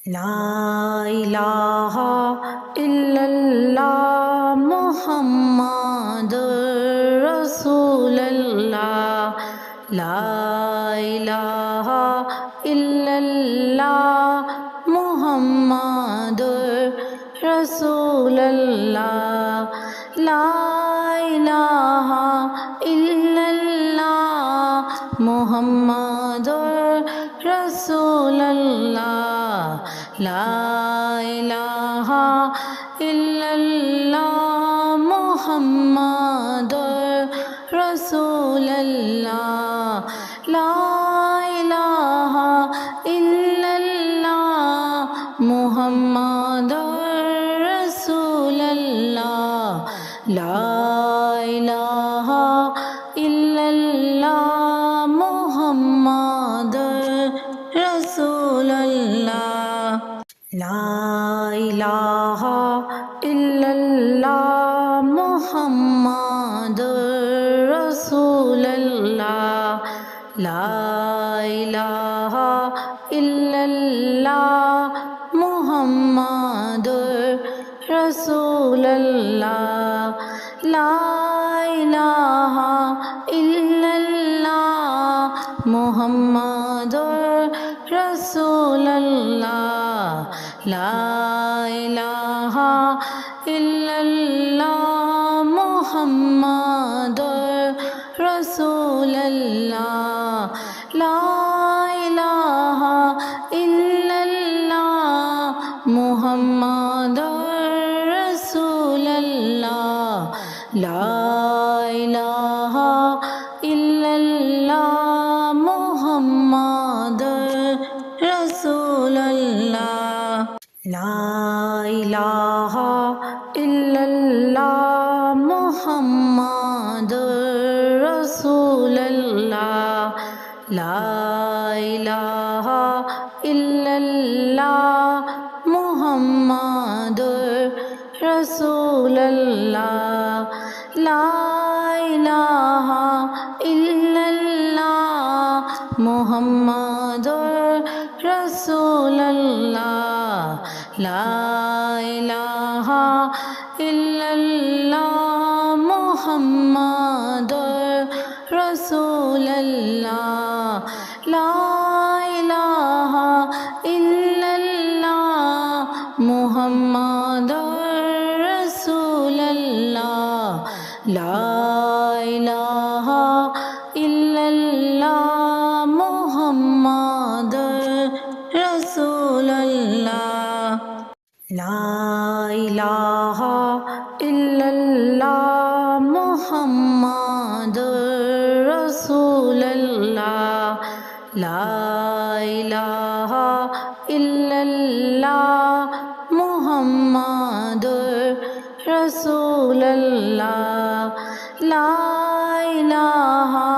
ला इलाहा इल्लल्लाह मुहम्मदुर रसूलुल्लाह। ला इलाहा इल्लल्लाह मुहम्मदुर रसूलुल्लाह। ला इलाहा इल्लल्लाह मुहम्मदुर रसूलुल्लाह। ला इलाहा इल्लल्लाह मुहम्मदुर रसूलुल्लाह। ला इलाहा इल्लल्लाह मुहम्मदुर रसूलुल्लाह। ला इलाहा इल्लल्लाह मुहम्मदुर रसूलुल्लाह। ला इलाहा इल्लल्लाह मुहम्मदुर रसूलुल्लाह। ला इलाहा इल्लल्लाह मुहम्मदुर रसूलुल्लाह। ला इलाहा इल्लल्लाह मुहम्मदुर रसूलुल्लाह। ला इलाहा इल्लल्लाह मुहम्मदुर रसूलुल्लाह। ला इलाहा इल्लल्लाह मुहम्मदुर रसूलुल्लाह। ला इलाहा इल्लल्लाह मुहम्मदुर रसूलुल्लाह। ला इलाहा इल्लल्लाह मुहम्मदुर रसूलुल्लाह। ला इलाहा इल्लल्लाह मुहम्मदुर रसूलुल्लाह। ला इलाहा इल्लल्लाह मुहम्मदुर रसूलुल्लाह। ला इलाहा इल्लल्लाह मुहम्मदुर रसूलुल्लाह। ला इलाहा इल्लल्लाह मुहम्मदुर रसूलुल्लाह। ला इलाहा इल्लल्लाह मुहम्मदुर रसूलुल्लाह। ला इलाहा इल्लल्लाह मुहम्मदुर रसूलुल्लाह। ला इलाहा इल्लल्लाह मुहम्मदुर रसूलुल्लाह। ला इलाहा इल्लल्लाह मुहम्मदुर रसूलुल्लाह। ला इलाहा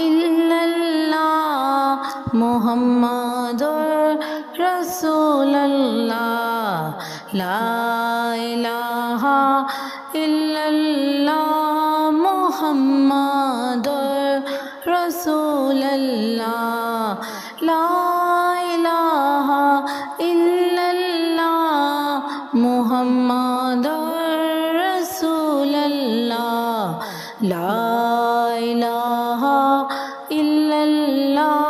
इल्लल्लाह मुहम्मदुर रसूलुल्लाह। ला इलाहा इल्लल्लाह मुहम्मदुर रसूलुल्लाह। ला इलाहा इल्लल्लाह मुहम्मदुर रसूलुल्लाह। ला इलाहा इल्लल्लाह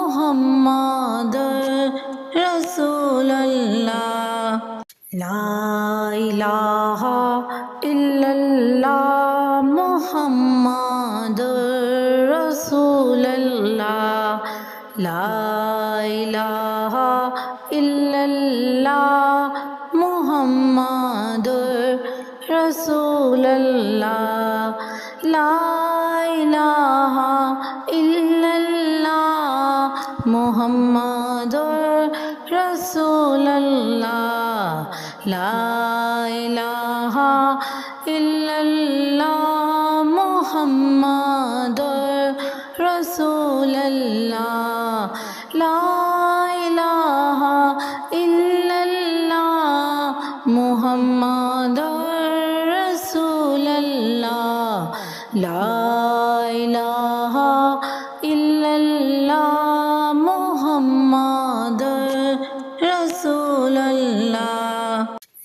मुहम्मदुर रसूलुल्लाह। ला इलाहा इल्लल्लाह मुहम्मदुर रसूलुल्लाह। ला इलाहा इल्लल्लाह मुहम्मदुर रसूलुल्लाह। ला इलाहा इल्लल्लाह मुहम्मदुर रसूलुल्लाह। ला इलाहा इल्लल्लाह मुहम्मदुर रसूलुल्लाह। ला इलाहा इल्लल्लाह मुहम्मदुर रसूलुल्लाह।